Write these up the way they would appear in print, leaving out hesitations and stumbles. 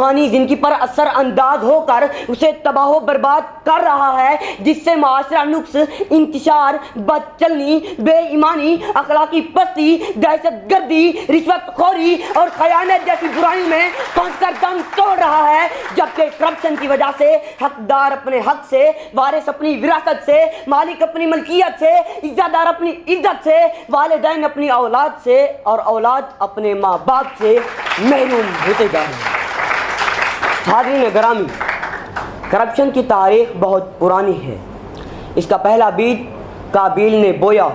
روحانی زندگی پر اثر انداز ہو کر اسے تباہ و برباد کر رہا ہے، جس سے معاشرہ نقص، انتشار، بد چلنی، بے ایمانی، اخلاقی پستی، دہشت گردی، رشوت خوری اور خیانت جیسی برائیوں میں پھنس کر دم توڑ رہا ہے، جبکہ کرپشن کی وجہ سے حقدار اپنے حق سے، وارث اپنی وراثت سے، مالک اپنی ملکیت سے، عزت دار اپنی عزت سے، والدین اپنی اولاد سے اور اولاد اپنے ماں باپ سے محروم ہوتے جا رہے ہیں۔ حاضرین گرامی، کرپشن کی تاریخ بہت پرانی ہے۔ اس کا پہلا بیج قابیل نے بویا،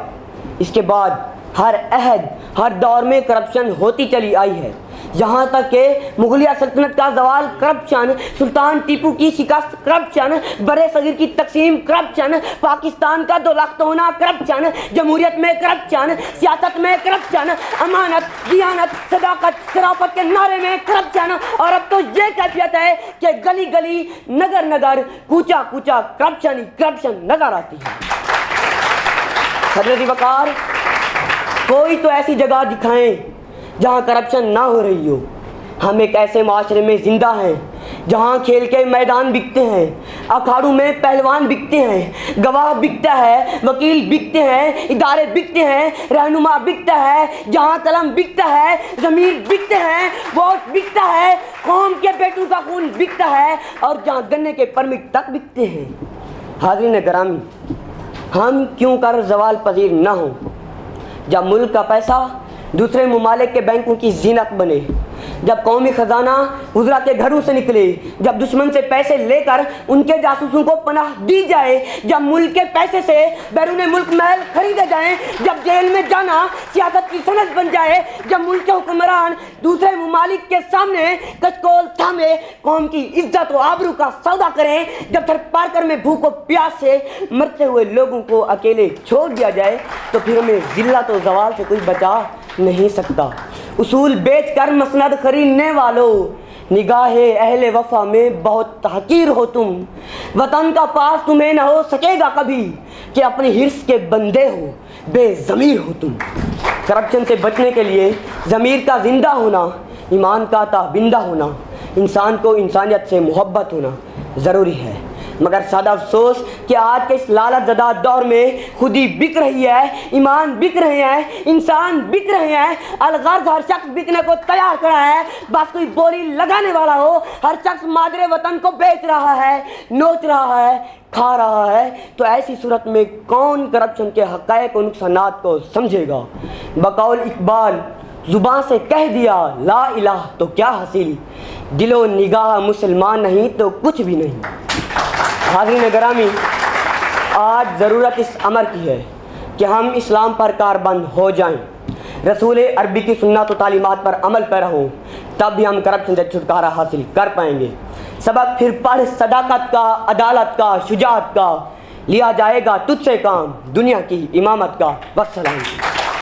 اس کے بعد ہر عہد، ہر دور میں کرپشن ہوتی چلی آئی ہے، یہاں تک کہ مغلیہ سلطنت کا زوال کرپشن، سلطان ٹیپو کی شکست کرپشن، برِ صغیر کی تقسیم کرپشن، پاکستان کا دو لخت ہونا کرپشن، جمہوریت میں کرپشن، سیاست میں کرپشن، امانت، دیانت، صداقت، شرافت کے نعرے میں کرپشن، اور اب تو یہ کیفیت ہے کہ گلی گلی، نگر نگر، کوچہ کوچہ کرپشن ہی کرپشن نظر آتی ہے۔ حضرت وقار، کوئی تو ایسی جگہ دکھائیں جہاں کرپشن نہ ہو رہی ہو۔ ہم ایک ایسے معاشرے میں زندہ ہیں جہاں کھیل کے میدان بکتے ہیں، اکھاڑوں میں پہلوان بکتے ہیں، گواہ بکتا ہے، وکیل بکتے ہیں، ادارے بکتے ہیں، رہنما بکتا ہے، جہاں قلم بکتا ہے، ضمیر بکتے ہیں، ووٹ بکتا ہے، قوم کے بیٹوں کا خون بکتا ہے، اور جہاں گنے کے پرمٹ تک بکتے ہیں۔ حاضرین گرامی، ہم کیوں کر زوال پذیر نہ ہوں؟ جب ملک کا پیسہ دوسرے ممالک کے بینکوں کی زینت بنے، جب قومی خزانہ وزراء کے گھروں سے نکلے، جب دشمن سے پیسے لے کر ان کے جاسوسوں کو پناہ دی جائے، جب ملک کے پیسے سے بیرون ملک محل خریدے جائیں، جب جیل میں جانا سیاست کی صنعت بن جائے، جب ملک کے حکمران دوسرے ممالک کے سامنے کچکول تھامے قوم کی عزت و آبرو کا سودا کریں، جب تھر پارکر میں بھوک و پیاس سے مرتے ہوئے لوگوں کو اکیلے چھوڑ دیا جائے، تو پھر ہمیں ذلت و زوال سے کوئی بچا نہیں سکتا۔ اصول بیچ کر مسند خریدنے والوں، نگاہ اہل وفا میں بہت تحقیر ہو تم، وطن کا پاس تمہیں نہ ہو سکے گا کبھی، کہ اپنی حرص کے بندے ہو، بے ضمیر ہو تم۔ کرپشن سے بچنے کے لیے ضمیر کا زندہ ہونا، ایمان کا تابندہ ہونا، انسان کو انسانیت سے محبت ہونا ضروری ہے، مگر سادہ افسوس کہ آج کے اس لالچ زدہ دور میں خودی بک رہی ہے، ایمان بک رہے ہیں، انسان بک رہے ہیں، الغرض ہر شخص بکنے کو تیار کھڑا ہے، بس کوئی بولی لگانے والا ہو، ہر شخص مادر وطن کو بیچ رہا ہے، نوچ رہا ہے، کھا رہا ہے۔ تو ایسی صورت میں کون کرپشن کے حقائق و نقصانات کو سمجھے گا؟ بقول اقبال، زبان سے کہہ دیا لا الہ تو کیا حاصل، دل و نگاہ مسلمان نہیں تو کچھ بھی نہیں۔ حاضرین گرامی، آج ضرورت اس امر کی ہے کہ ہم اسلام پر کاربند ہو جائیں، رسول عربی کی سنت و تعلیمات پر عمل پیرا ہوں، تب بھی ہم کرپشن سے چھٹکارا حاصل کر پائیں گے۔ سبق پھر پڑھ صداقت کا، عدالت کا، شجاعت کا، لیا جائے گا تجھ سے کام، دنیا کی امامت کا۔ والسلام۔